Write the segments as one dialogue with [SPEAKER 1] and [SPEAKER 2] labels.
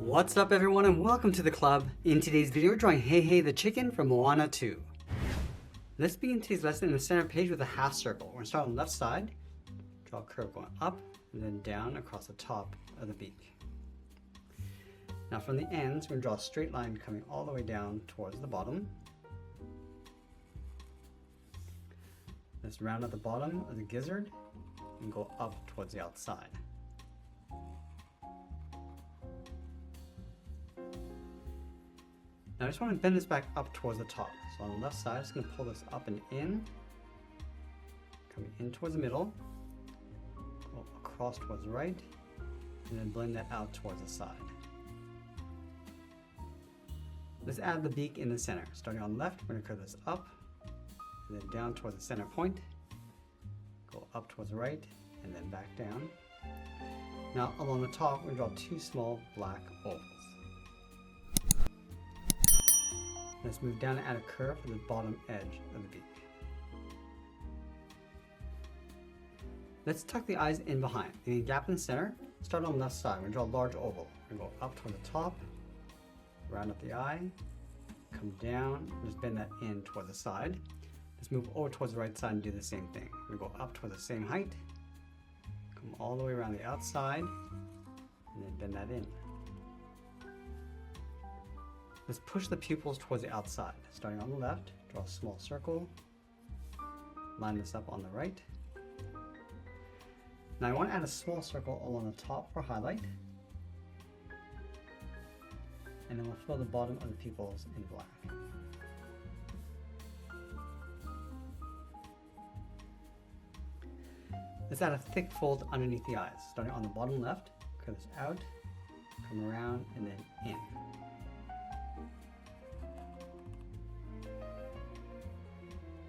[SPEAKER 1] What's up everyone and welcome to the club. In today's video we're drawing Hei Hei the chicken from Moana 2. Let's begin today's lesson in the center page with a half circle. We're going to start on the left side, draw a curve going up and then down across the top of the beak. Now from the ends we're going to draw a straight line coming all the way down towards the bottom. Let's round at the bottom of the gizzard and go up towards the outside. Now I just want to bend this back up towards the top. So on the left side, I'm just going to pull this up and in, coming in towards the middle, go across towards the right, and then blend that out towards the side. Let's add the beak in the center. Starting on the left, we're going to curve this up, and then down towards the center point, go up towards the right, and then back down. Now along the top, we're going to draw two small black ovals. Let's move down and add a curve for the bottom edge of the beak. Let's tuck the eyes in behind. Leaving a gap in the center. Start on the left side. We're going to draw a large oval. We're going to go up toward the top, round up the eye, come down, and just bend that in toward the side. Let's move over towards the right side and do the same thing. We're going to go up toward the same height, come all the way around the outside, and then bend that in. Let's push the pupils towards the outside. Starting on the left, draw a small circle, line this up on the right. Now I want to add a small circle along the top for highlight, and then we'll fill the bottom of the pupils in black. Let's add a thick fold underneath the eyes. Starting on the bottom left, curve this out, come around, and then in.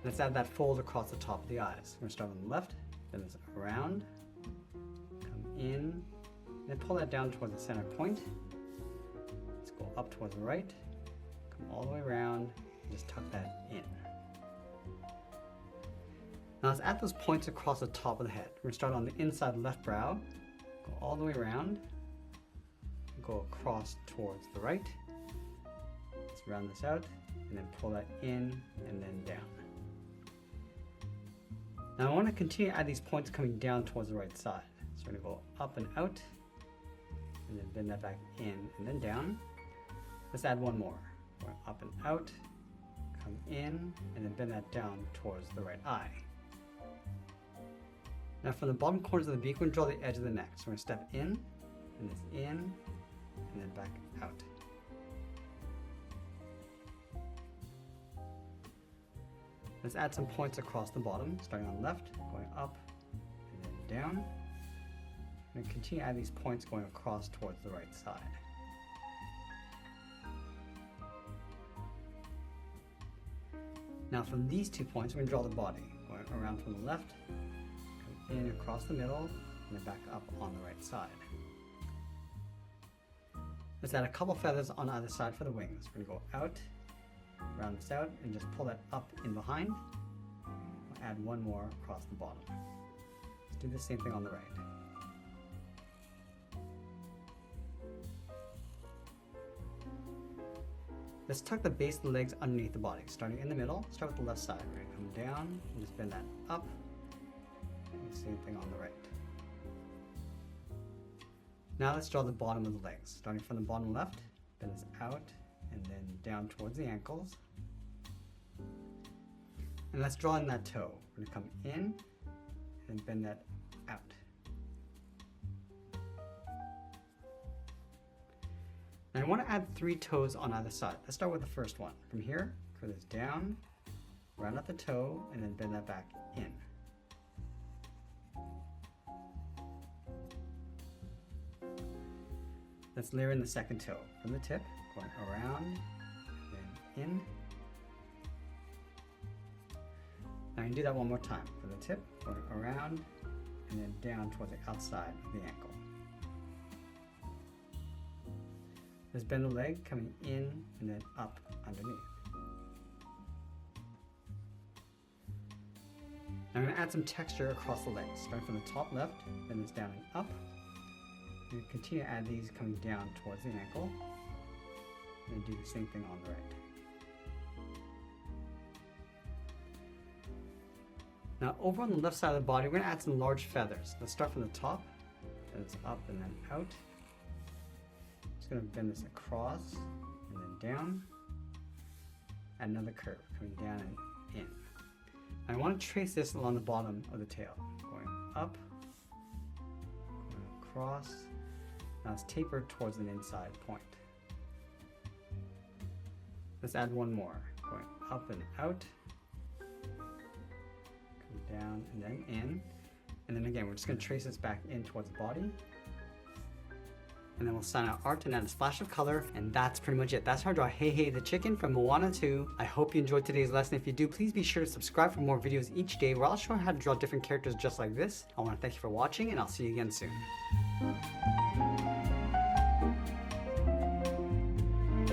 [SPEAKER 1] Let's add that fold across the top of the eyes. We're going to start on the left, then this around, come in, and then pull that down towards the center point. Let's go up towards the right, come all the way around, and just tuck that in. Now let's add those points across the top of the head. We're going to start on the inside left brow, go all the way around, go across towards the right. Let's round this out, and then pull that in and then down. Now I want to continue to add these points coming down towards the right side. So we're going to go up and out, and then bend that back in and then down. Let's add one more. We're up and out, come in, and then bend that down towards the right eye. Now from the bottom corners of the beak, we're going to draw the edge of the neck. So we're going to step in, and this in, and then back out. Let's add some points across the bottom, starting on the left, going up, and then down. And continue to add these points going across towards the right side. Now from these 2 points, we're going to draw the body, going around from the left, come in across the middle, and then back up on the right side. Let's add a couple feathers on either side for the wings. We're going to go out, round this out, and just pull that up in behind. We'll add one more across the bottom. Let's do the same thing on the right. Let's tuck the base of the legs underneath the body. Starting in the middle, start with the left side. We're going to come down and just bend that up. And the same thing on the right. Now let's draw the bottom of the legs. Starting from the bottom left, bend this out, and then down towards the ankles. And let's draw in that toe. We're going to come in and bend that out. Now I want to add 3 toes on either side. Let's start with the first one. From here, curve this down, round up the toe, and then bend that back in. Let's layer in the second toe. From the tip, going around, then in. Now you can do that one more time. From the tip, going around, and then down towards the outside of the ankle. Let's bend the leg, coming in and then up underneath. Now I'm going to add some texture across the legs. Starting from the top left, bend this down and up, You continue to add these coming down towards the ankle. And do the same thing on the right. Now over on the left side of the body, we're going to add some large feathers. Let's start from the top. It's up and then out. Just going to bend this across and then down. Add another curve coming down and in. I want to trace this along the bottom of the tail, going up, going across. Now it's tapered towards an inside point. Let's add one more, going up and out, come down and then in. And then again, we're just going to trace this back in towards the body. And then we'll sign out art and add a splash of color, and that's pretty much it. That's how I draw Hei Hei the chicken from Moana 2. I hope you enjoyed today's lesson. If you do, please be sure to subscribe for more videos each day where I'll show you how to draw different characters just like this. I want to thank you for watching, and I'll see you again soon.